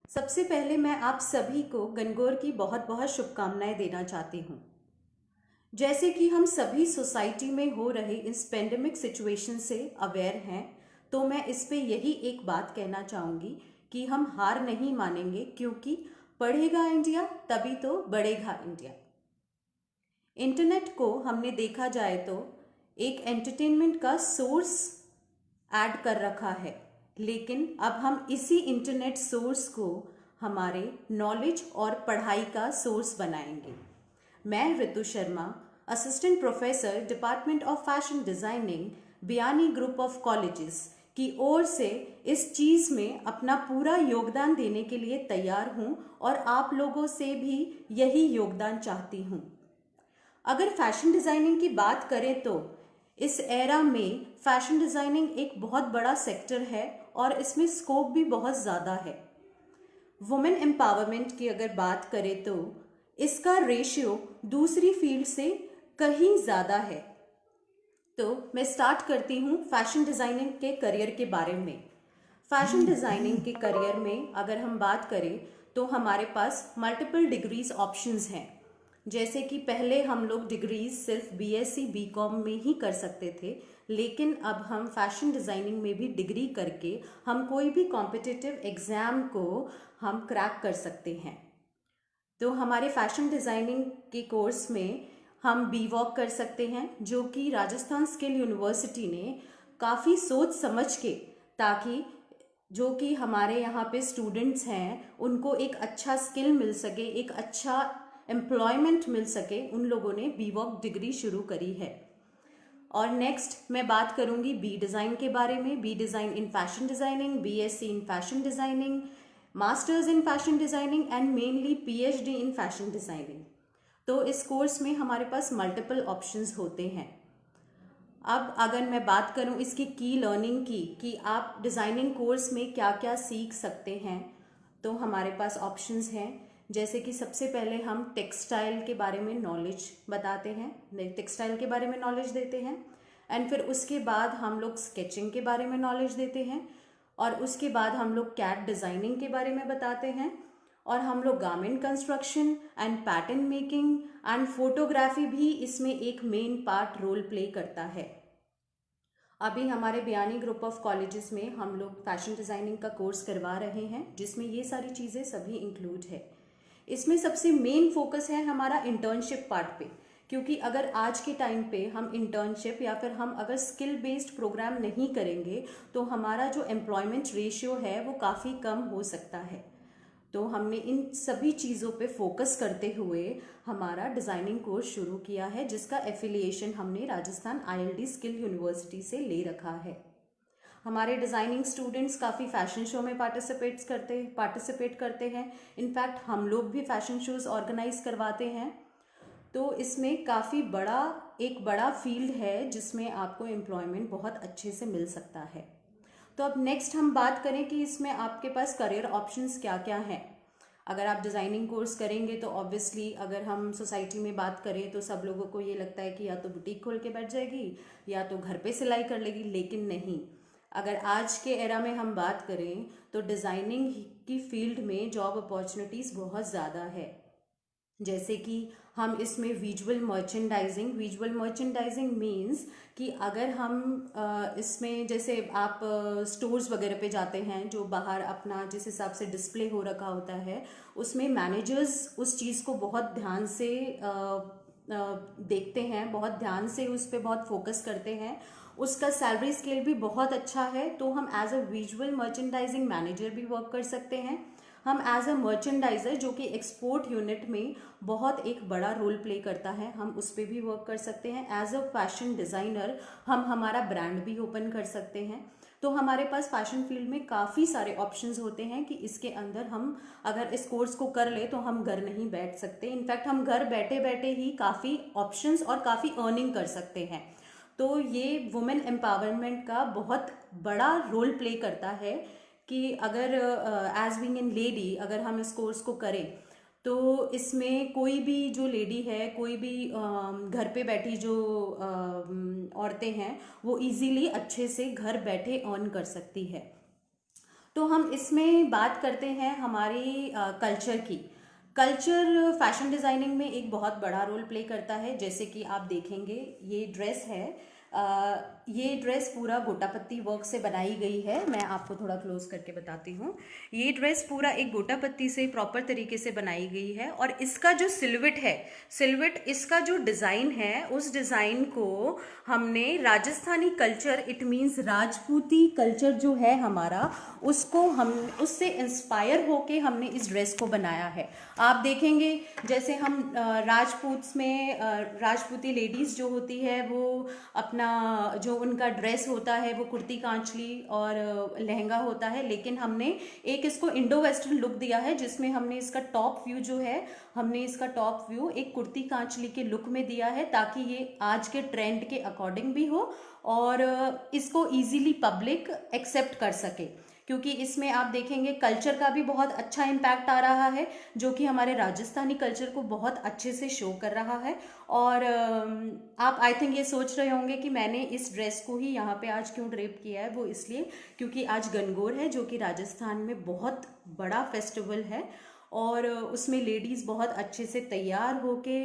सबसे पहले मैं आप सभी को गणगौर की बहुत बहुत शुभकामनाएं देना चाहती हूँ। जैसे कि हम सभी सोसाइटी में हो रहे इस पेंडेमिक सिचुएशन से अवेयर हैं, तो मैं इस पे यही एक बात कहना चाहूँगी कि हम हार नहीं मानेंगे, क्योंकि पढ़ेगा इंडिया तभी तो बढ़ेगा इंडिया। इंटरनेट को हमने देखा जाए तो एक एंटरटेनमेंट का सोर्स ऐड कर रखा है, लेकिन अब हम इसी इंटरनेट सोर्स को हमारे नॉलेज और पढ़ाई का सोर्स बनाएंगे। मैं Ritu Sharma, assistant professor department of fashion designing, Biyani group of colleges की ओर से इस चीज़ में अपना पूरा योगदान देने के लिए तैयार हूँ और आप लोगों से भी यही योगदान चाहती हूँ। अगर फैशन डिज़ाइनिंग की बात करें तो इस एरा में फैशन डिज़ाइनिंग एक बहुत बड़ा सेक्टर है और इसमें स्कोप भी बहुत ज़्यादा है। वुमेन एम्पावरमेंट की अगर बात करें तो इसका रेशियो दूसरी फील्ड से कहीं ज़्यादा है। तो मैं स्टार्ट करती हूँ फैशन डिज़ाइनिंग के करियर के बारे में। फैशन डिज़ाइनिंग के करियर में अगर हम बात करें तो हमारे पास मल्टीपल डिग्रीज ऑप्शंस हैं। जैसे कि पहले हम लोग डिग्रीज सिर्फ बीएससी बीकॉम में ही कर सकते थे, लेकिन अब हम फैशन डिज़ाइनिंग में भी डिग्री करके हम कोई भी कॉम्पिटिटिव एग्ज़ाम को हम क्रैक कर सकते हैं। तो हमारे फैशन डिज़ाइनिंग के कोर्स में हम बी वॉक कर सकते हैं, जो कि राजस्थान स्किल यूनिवर्सिटी ने काफ़ी सोच समझ के, ताकि जो कि हमारे यहाँ पे स्टूडेंट्स हैं उनको एक अच्छा स्किल मिल सके, एक अच्छा एम्प्लॉयमेंट मिल सके, उन लोगों ने बी वॉक डिग्री शुरू करी है। और नेक्स्ट मैं बात करूंगी बी डिज़ाइन के बारे में। B design in fashion designing, BSc in fashion designing, masters in fashion designing and mainly PhD in fashion designing. तो इस कोर्स में हमारे पास मल्टीपल ऑप्शंस होते हैं। अब अगर मैं बात करूं इसकी की लर्निंग की कि आप डिज़ाइनिंग कोर्स में क्या क्या सीख सकते हैं, तो हमारे पास ऑप्शंस हैं। जैसे कि सबसे पहले हम टेक्सटाइल के बारे में नॉलेज बताते हैं, टेक्सटाइल के बारे में नॉलेज देते हैं, एंड फिर उसके बाद हम लोग स्केचिंग के बारे में नॉलेज देते हैं, और उसके बाद हम लोग कैट डिज़ाइनिंग के बारे में बताते हैं, और हम लोग garment construction and pattern making and photography भी इसमें एक मेन पार्ट रोल प्ले करता है। अभी हमारे बियानी ग्रुप ऑफ कॉलेजेस में हम लोग फैशन डिज़ाइनिंग का कोर्स करवा रहे हैं, जिसमें ये सारी चीज़ें सभी इंक्लूड है। इसमें सबसे मेन फोकस है हमारा इंटर्नशिप पार्ट पे, क्योंकि अगर आज के टाइम पे हम इंटर्नशिप या फिर हम अगर स्किल बेस्ड प्रोग्राम नहीं करेंगे तो हमारा जो एम्प्लॉयमेंट रेशियो है वो काफ़ी कम हो सकता है। तो हमने इन सभी चीज़ों पे फोकस करते हुए हमारा डिज़ाइनिंग कोर्स शुरू किया है, जिसका एफिलिएशन हमने राजस्थान आईएलडी स्किल यूनिवर्सिटी से ले रखा है। हमारे डिज़ाइनिंग स्टूडेंट्स काफ़ी फैशन शो में पार्टिसिपेट करते हैं। इनफैक्ट हम लोग भी फैशन शोज़ ऑर्गेनाइज करवाते हैं। तो इसमें काफ़ी एक बड़ा फील्ड है जिसमें आपको एम्प्लॉयमेंट बहुत अच्छे से मिल सकता है। तो अब नेक्स्ट हम बात करें कि इसमें आपके पास करियर ऑप्शंस क्या क्या हैं। अगर आप डिज़ाइनिंग कोर्स करेंगे तो ऑब्वियसली अगर हम सोसाइटी में बात करें तो सब लोगों को ये लगता है कि या तो बुटीक खोल के बैठ जाएगी या तो घर पे सिलाई कर लेगी, लेकिन नहीं। अगर आज के एरा में हम बात करें तो डिज़ाइनिंग की फील्ड में जॉब अपॉर्चुनिटीज़ बहुत ज़्यादा है। जैसे कि हम इसमें विजुअल मर्चेंडाइजिंग मीन्स कि अगर हम इसमें जैसे आप स्टोर्स वगैरह पे जाते हैं, जो बाहर अपना जिस हिसाब से डिस्प्ले हो रखा होता है, उसमें मैनेजर्स उस चीज़ को बहुत ध्यान से देखते हैं, बहुत ध्यान से उस पर बहुत फोकस करते हैं। उसका सैलरी स्केल भी बहुत अच्छा है, तो हम as a visual merchandising manager भी वर्क कर सकते हैं। हम एज अ मर्चेंडाइजर, जो कि एक्सपोर्ट यूनिट में बहुत एक बड़ा रोल प्ले करता है, हम उस पर भी वर्क कर सकते हैं। एज अ फैशन डिज़ाइनर हम हमारा ब्रांड भी ओपन कर सकते हैं। तो हमारे पास फैशन फील्ड में काफ़ी सारे ऑप्शंस होते हैं कि इसके अंदर हम अगर इस कोर्स को कर ले तो हम घर नहीं बैठ सकते। इनफैक्ट हम घर बैठे बैठे ही काफ़ी ऑप्शंस और काफ़ी अर्निंग कर सकते हैं। तो ये वुमेन एम्पावरमेंट का बहुत बड़ा रोल प्ले करता है कि अगर एज बीइंग एन लेडी अगर हम इस कोर्स को करें तो इसमें कोई भी जो लेडी है, कोई भी घर पे बैठी जो औरतें हैं, वो इजीली अच्छे से घर बैठे अर्न कर सकती है। तो हम इसमें बात करते हैं हमारी कल्चर की। कल्चर फैशन डिज़ाइनिंग में एक बहुत बड़ा रोल प्ले करता है। जैसे कि आप देखेंगे ये ड्रेस है, ये ड्रेस पूरा गोटापत्ती वर्क से बनाई गई है। मैं आपको थोड़ा क्लोज करके बताती हूँ। ये ड्रेस पूरा एक गोटापत्ती से प्रॉपर तरीके से बनाई गई है, और इसका जो सिलवट है, सिलवट इसका जो डिज़ाइन है, उस डिज़ाइन को हमने राजस्थानी कल्चर, इट मीन्स राजपूती कल्चर जो है हमारा, उसको हम उससे इंस्पायर होके हमने इस ड्रेस को बनाया है। आप देखेंगे जैसे हम राजपूत्स में राजपूती लेडीज़ जो होती है वो अपना जो उनका ड्रेस होता है वो कुर्ती कांचली और लहंगा होता है, लेकिन हमने एक इसको इंडो वेस्टर्न लुक दिया है, जिसमें हमने इसका टॉप व्यू जो है, हमने इसका टॉप व्यू एक कुर्ती कांचली के लुक में दिया है, ताकि ये आज के ट्रेंड के अकॉर्डिंग भी हो और इसको इजीली पब्लिक एक्सेप्ट कर सके। क्योंकि इसमें आप देखेंगे कल्चर का भी बहुत अच्छा इम्पैक्ट आ रहा है, जो कि हमारे राजस्थानी कल्चर को बहुत अच्छे से शो कर रहा है। और आप आई थिंक ये सोच रहे होंगे कि मैंने इस ड्रेस को ही यहाँ पे आज क्यों ड्रेप किया है। वो इसलिए क्योंकि आज गणगौर है, जो कि राजस्थान में बहुत बड़ा फेस्टिवल है, और उसमें लेडीज़ बहुत अच्छे से तैयार होके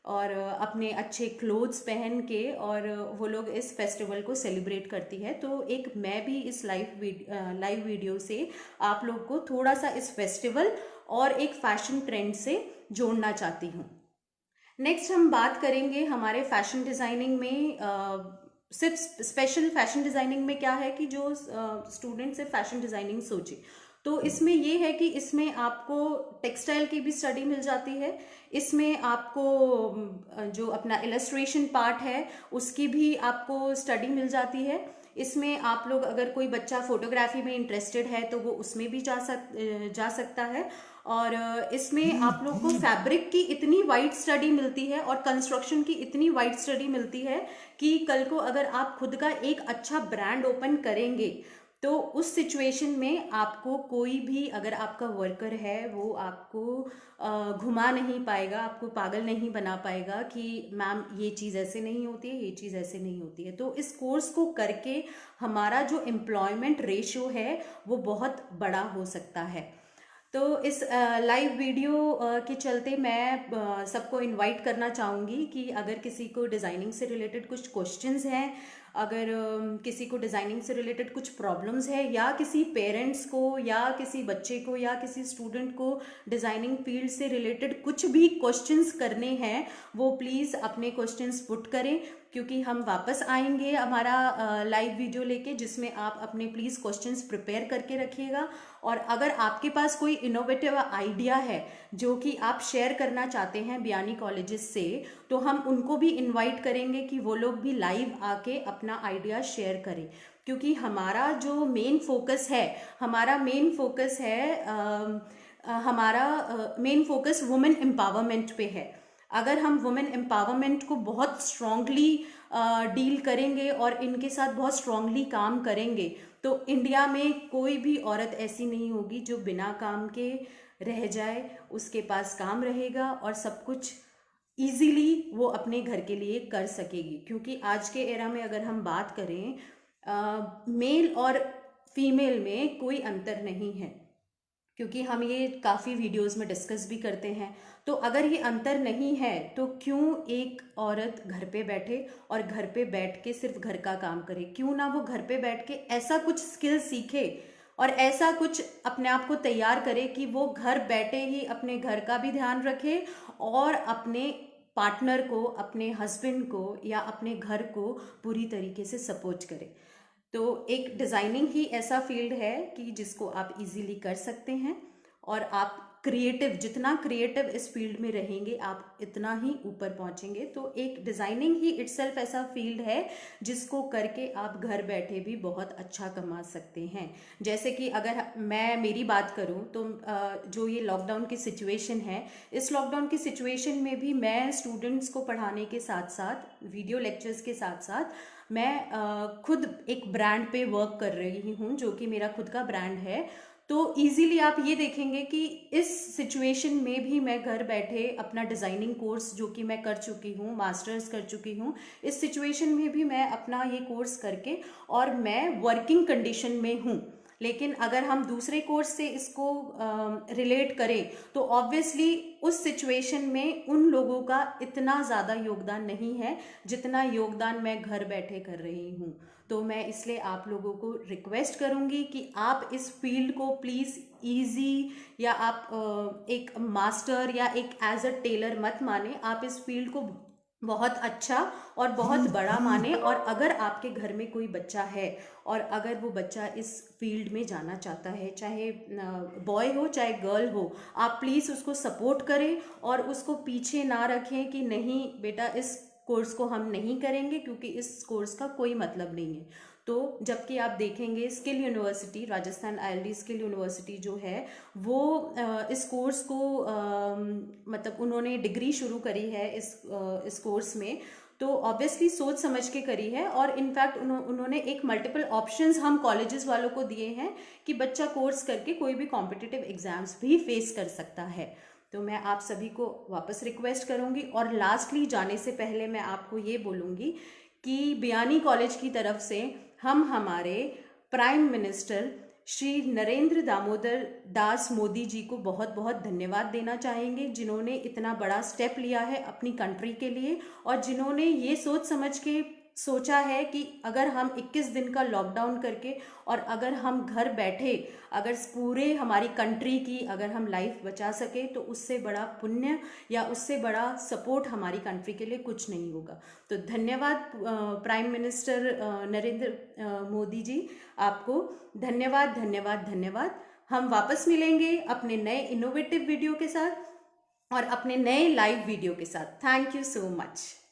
और अपने अच्छे क्लोथ्स पहन के और वो लोग इस फेस्टिवल को सेलिब्रेट करती है। तो एक मैं भी इस लाइव वीडियो से आप लोग को थोड़ा सा इस फेस्टिवल और एक फैशन ट्रेंड से जोड़ना चाहती हूँ। नेक्स्ट हम बात करेंगे हमारे फैशन डिज़ाइनिंग में सिर्फ स्पेशल फैशन डिज़ाइनिंग में क्या है कि जो स्टूडेंट सिर्फ फैशन डिज़ाइनिंग सोचे, तो इसमें ये है कि इसमें आपको टेक्सटाइल की भी स्टडी मिल जाती है, इसमें आपको जो अपना इलस्ट्रेशन पार्ट है उसकी भी आपको स्टडी मिल जाती है। इसमें आप लोग अगर कोई बच्चा फोटोग्राफी में इंटरेस्टेड है तो वो उसमें भी जा सकता है। और इसमें आप लोग को फैब्रिक की इतनी वाइड स्टडी मिलती है और कंस्ट्रक्शन की इतनी वाइड स्टडी मिलती है कि कल को अगर आप खुद का एक अच्छा ब्रांड ओपन करेंगे तो उस सिचुएशन में आपको कोई भी अगर आपका वर्कर है वो आपको घुमा नहीं पाएगा, आपको पागल नहीं बना पाएगा कि मैम ये चीज़ ऐसे नहीं होती है, ये चीज़ ऐसे नहीं होती है। तो इस कोर्स को करके हमारा जो एम्प्लॉयमेंट रेशियो है वो बहुत बड़ा हो सकता है। तो इस लाइव वीडियो के चलते मैं सबको इनवाइट करना चाहूँगी कि अगर किसी को डिज़ाइनिंग से रिलेटेड कुछ क्वेश्चंस हैं, अगर किसी को डिज़ाइनिंग से रिलेटेड कुछ प्रॉब्लम्स है, या किसी पेरेंट्स को या किसी बच्चे को या किसी स्टूडेंट को डिज़ाइनिंग फील्ड से रिलेटेड कुछ भी क्वेश्चंस करने हैं, वो प्लीज़ अपने क्वेश्चंस पुट करें, क्योंकि हम वापस आएंगे हमारा लाइव वीडियो लेके, जिसमें आप अपने प्लीज़ क्वेश्चंस प्रिपेयर करके रखिएगा। और अगर आपके पास कोई इनोवेटिव आइडिया है जो कि आप शेयर करना चाहते हैं बियानी कॉलेजेस से, तो हम उनको भी इनवाइट करेंगे कि वो लोग भी लाइव आके अपना आइडिया शेयर करें। क्योंकि हमारा जो मेन फोकस है, हमारा मेन फोकस वुमेन एम्पावरमेंट पे है। अगर हम वुमेन एम्पावरमेंट को बहुत स्ट्रांगली डील करेंगे और इनके साथ बहुत स्ट्रांगली काम करेंगे, तो इंडिया में कोई भी औरत ऐसी नहीं होगी जो बिना काम के रह जाए। उसके पास काम रहेगा और सब कुछ इजीली वो अपने घर के लिए कर सकेगी। क्योंकि आज के एरा में अगर हम बात करें, मेल और फीमेल में कोई अंतर नहीं है, क्योंकि हम ये काफ़ी वीडियोस में डिस्कस भी करते हैं। तो अगर ये अंतर नहीं है तो क्यों एक औरत घर पे बैठे और घर पे बैठ के सिर्फ घर का काम करे? क्यों ना वो घर पे बैठ के ऐसा कुछ स्किल सीखे और ऐसा कुछ अपने आप को तैयार करे कि वो घर बैठे ही अपने घर का भी ध्यान रखे और अपने पार्टनर को, अपने हस्बैंड को या अपने घर को पूरी तरीके से सपोर्ट करे। तो एक डिज़ाइनिंग ही ऐसा फील्ड है कि जिसको आप इजीली कर सकते हैं, और आप क्रिएटिव, जितना क्रिएटिव इस फील्ड में रहेंगे आप इतना ही ऊपर पहुंचेंगे। तो एक डिज़ाइनिंग ही इटसेल्फ ऐसा फील्ड है जिसको करके आप घर बैठे भी बहुत अच्छा कमा सकते हैं। जैसे कि अगर मैं मेरी बात करूं तो जो ये लॉकडाउन की सिचुएशन है, इस लॉकडाउन की सिचुएशन में भी मैं स्टूडेंट्स को पढ़ाने के साथ साथ, वीडियो लेक्चर्स के साथ साथ, मैं खुद एक ब्रांड पे वर्क कर रही हूँ, जो कि मेरा खुद का ब्रांड है। तो इजीली आप ये देखेंगे कि इस सिचुएशन में भी मैं घर बैठे अपना डिज़ाइनिंग कोर्स, जो कि मैं कर चुकी हूँ, मास्टर्स कर चुकी हूँ, इस सिचुएशन में भी मैं अपना ये कोर्स करके और मैं वर्किंग कंडीशन में हूँ। लेकिन अगर हम दूसरे कोर्स से इसको रिलेट करें तो ऑब्वियसली उस सिचुएशन में उन लोगों का इतना ज़्यादा योगदान नहीं है जितना योगदान मैं घर बैठे कर रही हूँ। तो मैं इसलिए आप लोगों को रिक्वेस्ट करूँगी कि आप इस फील्ड को प्लीज़ ईजी या आप एक मास्टर या एक एज अ टेलर मत माने, आप इस फील्ड को बहुत अच्छा और बहुत बड़ा माने। और अगर आपके घर में कोई बच्चा है और अगर वो बच्चा इस फील्ड में जाना चाहता है, चाहे बॉय हो चाहे गर्ल हो, आप प्लीज़ उसको सपोर्ट करें और उसको पीछे ना रखें कि नहीं बेटा इस कोर्स को हम नहीं करेंगे क्योंकि इस कोर्स का कोई मतलब नहीं है। तो जबकि आप देखेंगे skill university, Rajasthan ILD skill university जो है वो इस कोर्स को मतलब उन्होंने डिग्री शुरू करी है इस कोर्स में, तो ऑब्वियसली सोच समझ के करी है। और इनफैक्ट उन्होंने एक मल्टीपल ऑप्शंस हम कॉलेजेस वालों को दिए हैं कि बच्चा कोर्स करके कोई भी कॉम्पिटिटिव एग्जाम्स भी फेस कर सकता है। तो मैं आप सभी को वापस रिक्वेस्ट करूंगी। और लास्टली जाने से पहले मैं आपको ये बोलूँगी कि बियानी कॉलेज की तरफ से हम हमारे प्राइम मिनिस्टर श्री नरेंद्र दामोदर दास मोदी जी को बहुत बहुत धन्यवाद देना चाहेंगे, जिन्होंने इतना बड़ा स्टेप लिया है अपनी कंट्री के लिए और जिन्होंने ये सोच समझ के सोचा है कि अगर हम 21 दिन का लॉकडाउन करके और अगर हम घर बैठे अगर पूरे हमारी कंट्री की अगर हम लाइफ बचा सके तो उससे बड़ा पुण्य या उससे बड़ा सपोर्ट हमारी कंट्री के लिए कुछ नहीं होगा। तो धन्यवाद प्राइम मिनिस्टर नरेंद्र मोदी जी, आपको धन्यवाद धन्यवाद धन्यवाद। हम वापस मिलेंगे अपने नए इनोवेटिव वीडियो के साथ और अपने नए लाइव वीडियो के साथ। Thank you so much.